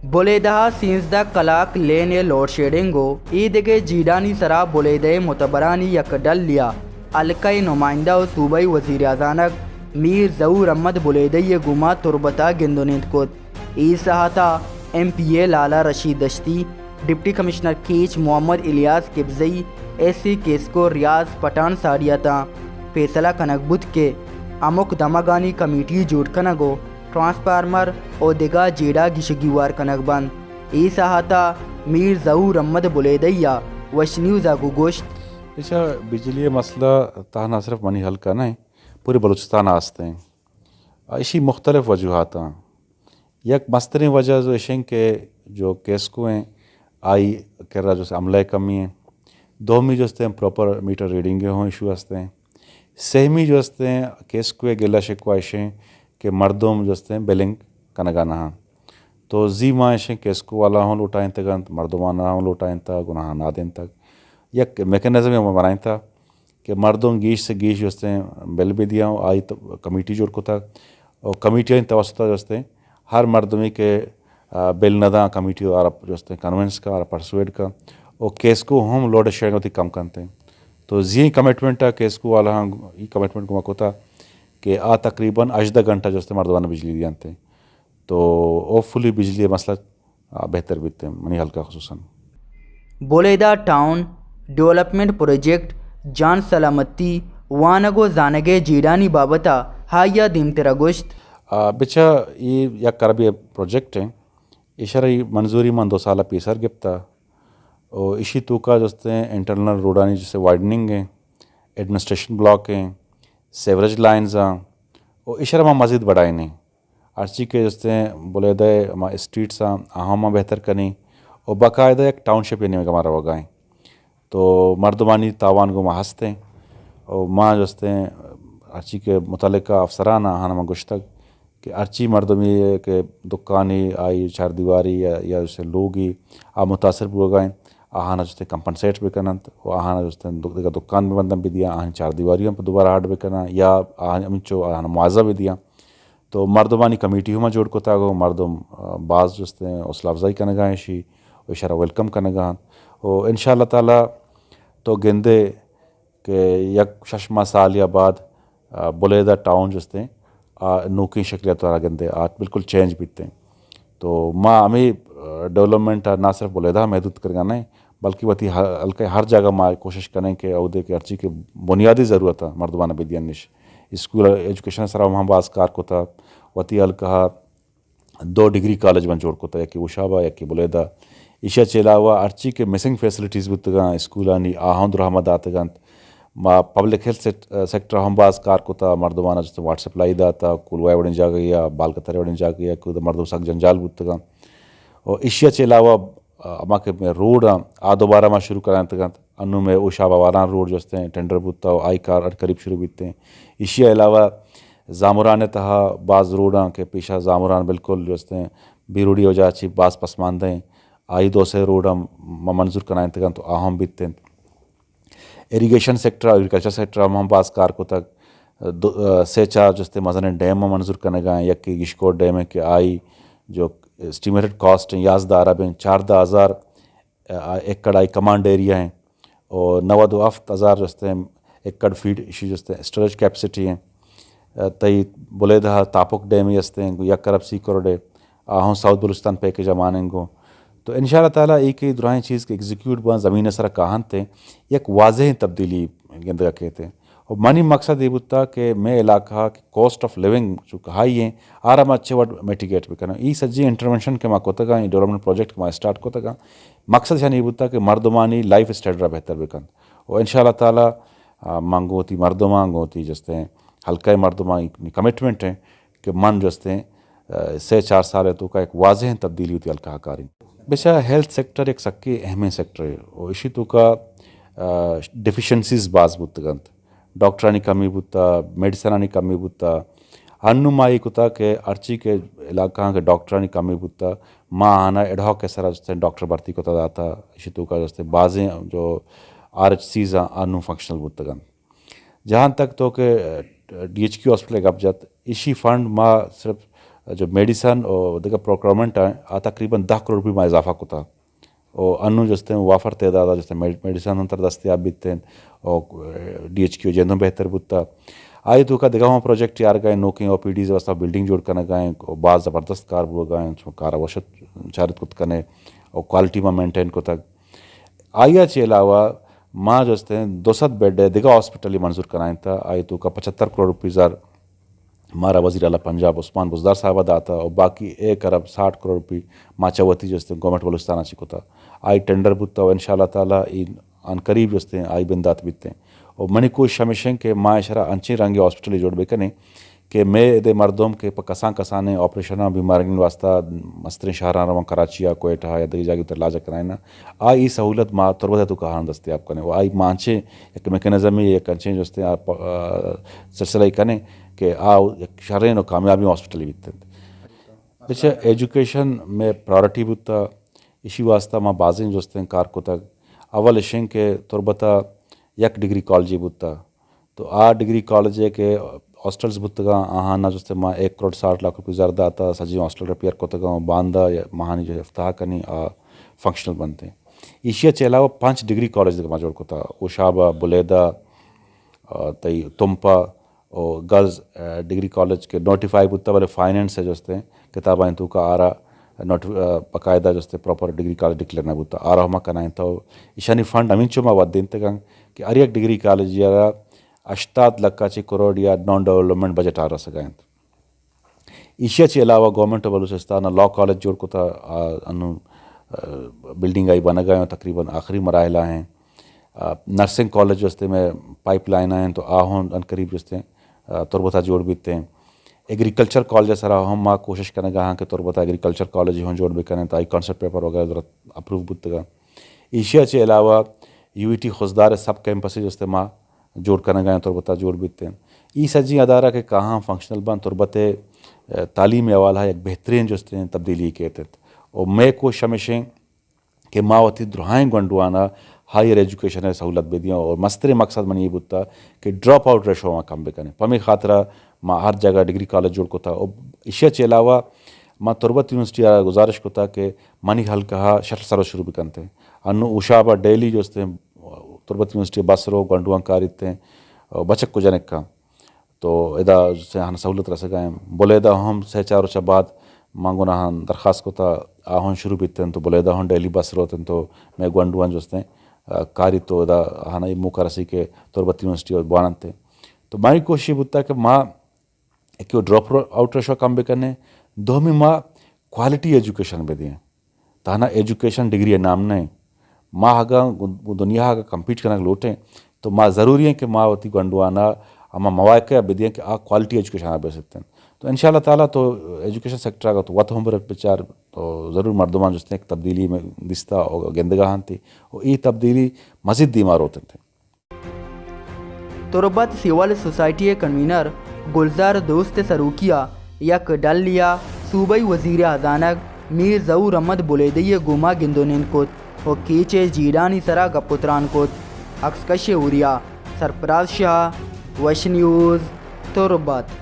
Boledaha since the kalak lane load sheddingo idege jidani sara bolede mutabarani yakdallia alkai numainda सूबाई वजीर अजानक मीर जहूर अहमद बुलेदई गुमा तुरबता गिंदुनित कोत ई सहाता MPA लाला Rashid Dashti deputy commissioner कीच मोहम्मद इलियास किब्जई SC केसको रियाज पठान साड़ियाता फैसला कनकबुत के अमुक दमागानी कमेटी जुट कनगो ट्रांसफार्मर और दिगा जेड़ा गिशगीवार कनकबंद ई सहाता मीर जहूर अहमद बुलेदैया वश न्यूज़ आगू गोश्त अच्छा बिजली मसला ताना सिर्फ मनी हल करना है पूरे बलूचिस्तान आस्ते हैं इसी मुख्तलिफ वजूहात हैं यक मस्तरी वजह जो इशें के जो केस को हैं आई कर रहा जो अमला कमी है दोमी जो हस्ते हैं प्रॉपर मीटर रीडिंग हों इशू हस्ते हैं सहमी जो हस्ते हैं केस को गिला शिकवा इशें के मर्दों जो हस्ते हैं बिलिंग कनगाना हाँ तो जी माँ इशें केस को वाला हों लुटाएं तक मर्दोमाना हों लुटाएं तक गुनाह ना दें तक एक मैकेनिज्म बनाया था कि मर्दों गीश से गीश जो हैं बिल भी दिया आई तो कमेटी जोड़ को था और कमेटी तवसता जो हैं हर मर्दमी के बिल नदा कमेटी और जो कन्वेंस का और परसुएड का और केस को हम लोड शेयर होती कम करते हैं तो जी कमिटमेंट है केस को वाला ये कमिटमेंट को मको था कि तकरीबन अजदा घंटा जो मर्दवाना बिजली दियाते हैं तो होपफुली बिजली मसला बेहतर बीतते हैं मनी हल्का खसूसन बोलेदा टाउन डेवलपमेंट प्रोजेक्ट जान सलामती वानगो जानगे जीडानी बाबता हाया दिमतेरा गोश्त बिचा ये या करबी प्रोजेक्ट है इशारा मंजूरी मन 2 साल पीसर गिफ्ता और इसी तो का जस्ते इंटरनल रोडानी जैसे वाइडनिंग है एडमिनिस्ट्रेशन ब्लॉक है सेवरेज लाइन्स हैं और इशारा में मज़ीद बढ़ाए नहीं अर्ची के जस्ते बोले दे हमारे स्ट्रीट्स हैं अहम बेहतर करनी और बाकायदा एक टाउनशिप यानी हमारा वगाएँ तो मर्दमानी तावान को हंसते हैं और माँ जस्ते अर्ची के मुतल्लिका अफसराना हानमा गुश्तक कि अर्ची मर्दमी के दुकानी आई चार दीवारी या जैसे लोग ही आ मुतासर बुगाएँ आहाना जस्ते कंपनसेट भी करना और आहाना जस्ते दुकान में बंदम भी दिया आहान चार दीवारियों पर दोबारा हार्ड भी करना या आहान अमिचो आहाना मुआवजा भी दिया तो मर्दमानी कमेटी हुआ जोड़ को तागो मर्दम बाज जस्ते हौसला अफजाई करने गए शी इशारा वेलकम करने गए और इंशाअल्लाह ताला तो गेंदे के यक शशमा साल या बाद बुलेदा टाउन जस्ते नोकी शक्लियत वाला गेंदे आज बिल्कुल चेंज बीतते हैं तो माँ हमें डेवलपमेंट ना सिर्फ बुलेदा महदूद करना नहीं बल्कि वती हल्के हर जगह माँ कोशिश करें कि अहदे के अर्ची के बुनियादी ज़रूरत है मर्दवाना बेदियन निश स्कूल एजुकेशन सरा वहाँ बास कार को था वती हल्का 2 डिग्री कॉलेज बन जोड़ को था कि उशाबा या कि बुलेदा इशा के अलावा अर्ची के मिसिंग फैसिलिटीज़ बुतगा स्कूलानी आहंद रहमद आतगंत मा पब्लिक हेल्थ सेक्टर हम बाज कार को था मर्दवाना जो व्हाट्सएप लाई दाता कुलवाई वड़न जा गई या बाल कतरे वड़न जा गई या खुद मर्दों सक जंजाल बुतगा और इशिया के अलावा अमा के रोड आ दोबारा में शुरू कराने तक अनु में उशाबा वारान रोड जो हैं टेंडर बुता आई कार करीब शुरू बीतते हैं इशिया अलावा जामुरान तहा बाज रोड के पीछा जामुरान बिल्कुल जो हैं बीरूडी हो जाची बास पसमानदा हैं आई 2 से रोड हम मंजूर कराने तक तो आहम बीतते हैं इरीगेशन सेक्टर एग्रीकल्चर सेक्टर हम पास कार को तक 2 से 4 जस्ते मजन डैम में मंजूर करने गए या कि गिशकोट डैम है कि आई जो एस्टिमेटेड कॉस्ट है याजदा अरब हैं 14,000 एकड़ आई कमांड एरिया हैं और 92,000 जस्ते एकड़ फीट इसी जस्ते स्टोरेज कैपेसिटी हैं तई बुलेदा तापुक डैम जस्ते हैं या करब सी करोड़े आहों साउथ बलूचिस्तान पैकेज मानेंगो तो इंशाअल्लाह ताला एक ही दुरानी चीज़ के एग्जीक्यूट बन ज़मीन सर कहान थे एक वाजह तब्दीली गेंद कहते हैं और मानी मकसद ये बुता कि मैं इलाका की कॉस्ट ऑफ लिविंग जो हाई है आराम अच्छे वर्ड मिटिगेट भी करना ये सज्जी इंटरवेंशन के माँ को तक डेवलपमेंट प्रोजेक्ट के माँ स्टार्ट को तक मकसद यानी ये बुता कि मर्दमानी लाइफ स्टैंडर्ड बेहतर भी कर और इंशाअल्लाह ताला मांगो होती मर्दमा होती जस्ते हैं हल्का मर्दमा कमिटमेंट है कि मन जस्ते से 4 साल है तो का एक वाजह तब्दीली होती हल्का कारी बेशा हेल्थ सेक्टर एक सक्की अहम सेक्टर है और इसी तो का डिफिशेंसीज बाज बुतगंत डॉक्टरानी कमी बुता मेडिसनानी कमी बुता हनुमाई कुता के अर्ची के इलाका के डॉक्टरानी कमी बुता माँ आना एडहॉक के सारा जस्ते डॉक्टर भर्ती को दाता इसी तो का जस्ते बाजें जो RHCs अनु फंक्शनल बुतगंत जहाँ तक तो के DHQ हॉस्पिटल गप जात इसी फंड माँ सिर्फ جو میڈیسن اور دیگر پروکیورمنٹ آ تقریباً 10 کروڑ روپये میں اضافہ کوتا اور انو جستے وافر تعداد جستے میڈیسن انتر دستیاب بیتیں اور DHQ جندوں بہتر بتا آئی تو کا دیگا پروجیکٹ یار گئے نوکیں اور PDs واسطہ بلڈنگ جوڑ کرنے گئے اور بعض زبردست کار بو گئے کار وشت چارت کت کنے اور کوالٹی میں مینٹین کو تک آیا چی علاوہ ماں جستے 200 بیڈ دیگا ہاسپٹل منظور کرائیں تھا آئی تو کا 75 کروڑ روپے زار ہمارا وزیر اعلیٰ پنجاب عثمان بزدار صاحب داتا اور باقی 1 ارب 60 کروڑ روپے ماں چوتی جستے گورنمنٹ بلوچستان چکو تھا آئی ٹینڈر بتا اور انشاءاللہ تعالیٰ ان قریب جستے آئی بندات بیتے اور منی کوشش ہمیشہ کہ ماں اشرا انچی رنگی ہاسپٹل جوڑ بے کنے کہ میں دے مردم کے کسان کسانے آپریشن بیماریوں واسطہ مسترین شہران رواں کراچی یا کوئٹہ یا دیگر جگہ تر لاجا کرائنا آئی سہولت ماں تربت تو کہاں دستیاب کرنے وہ آئی مانچے ایک میکنزم ہی ایک انچیں جو سلسلہ کنے کہ شہرین و کامیابی ہاسپٹل بیتے پیچھے ایجوکیشن میں پرائورٹی بتا اسی واسطہ ماں بازیں جو کار کو تک اول اشیں کے تربتا یک ڈگری کالجی بتا تو ڈگری کالج ہے کہ ہاسٹلز بتگا آہانا جستے ماں 1 کروڑ 60 لاکھ روپے زردہ آتا سجی ہاسٹل ریپیئر کو تگا باندھا یا مہانی جو افتتاح کرنی فنکشنل بنتے ہیں ایشیا کے علاوہ 5 ڈگری کالج کا جوڑ کو تھا اوشابہ بلیدہ تئی تمپا اور گرلز ڈگری کالج کے نوٹیفائی بتا والے فائنینس ہے جستے کتابیں تو کا آرا باقاعدہ جستے پراپر ڈگری کالج ڈکلیئر نہ بتا آرا ہما کنائیں تو ایشانی فنڈ امین چما ود دین تگا کہ ار ایک ڈگری کالج یا 80 لکھ کروڑ یا نان ڈیولپمنٹ بجٹ آ رہا سگائیں ایشیا کے علاوہ گورنمنٹ بلوچستان لا کالج جوڑ کو تھا انو بلڈنگ آئی بنا گئے تقریباً آخری مراحلہ ہیں نرسنگ کالج جستے میں پائپ لائن ہیں تو آہوں ان قریب جستے تربتا جوڑ بیتے ہیں ایگریکلچر کالج سرا ہم ماں کوشش کرنے گا ہاں کہ تربتا ایگریکلچر کالج ہوں جوڑ بھی کریں تو آئی کانسیپٹ پیپر وغیرہ ضرورت اپروو بتگا ایشیا کے علاوہ UET خوزدار سب کیمپس جستے ماں جوڑ کرنے گئے تربتا جوڑ بیتے ہیں ای سجی ادارہ کے کہاں فنکشنل بن تربت تعلیم حوالہ ایک بہترین جستے تبدیلی کہتے اور میں کو شمشیں کہ ماوتی درہائیں گنڈوانا ہائر ایجوکیشن سہولت بھی دیا اور مستر مقصد من یہ بتا کہ ڈراپ آؤٹ ریشو وہاں کم بھی کریں پمی خاطرہ ماں ہر جگہ ڈگری کالج جوڑ کو تھا اور ایشیا کے علاوہ ماں تربت یونیورسٹی گزارش کو تھا کہ منی حل کہا شٹل سرو شروع بھی کرتے ہیں انو اوشابہ ڈیلی جو تربت یونیورسٹی بسرو گنڈوان کارتے ہیں بچک کو جنک کا تو ادا سے ہن سہولت رس گئے بولیدہ ہم 3-4 بعد مانگو نہ درخواست کو تھا آہن شروع بیتے ہیں تو بولیدہ ہن ڈیلی بس روتے ہیں تو میں گنڈوان جو کاری تو ادا ہانا یہ موقع رسی کے تربت یونیورسٹی اور بانتے تو ماری کوشش بتا کہ ماں ایک ڈراپ آؤٹ ریشو کم بھی کرنے دومی ماں کوالٹی ایجوکیشن بھی دیں تانا ایجوکیشن ڈگری نام نہیں ماں آگا دنیا آگا کمپیٹ کرنا لوٹیں تو ماں ضروری ہے کہ ماں ہوتی گنڈوانا اما مواقع بھی دیں کہ کوالٹی ایجوکیشن آ سکتے ہیں تو انشاءاللہ تعالیٰ تو ایجوکیشن سیکٹر آگا تو وط ہم برک بچار تو ضرور مردمان جستے ایک تبدیلی میں دستا اور گندگاہن تھی اور ای تبدیلی مزید دیمار ہوتے تھے تربت سول سوسائٹی کنوینر گلزار دوست سروکیہ یک ڈل لیا صوبائی وزیر خزانہ میر ظہور احمد بلیدی گما گندونین کت و کیچے جیڈانی سرا گپتران کت اکسکش اوریا سرفراز شاہ ویش نیوز تربت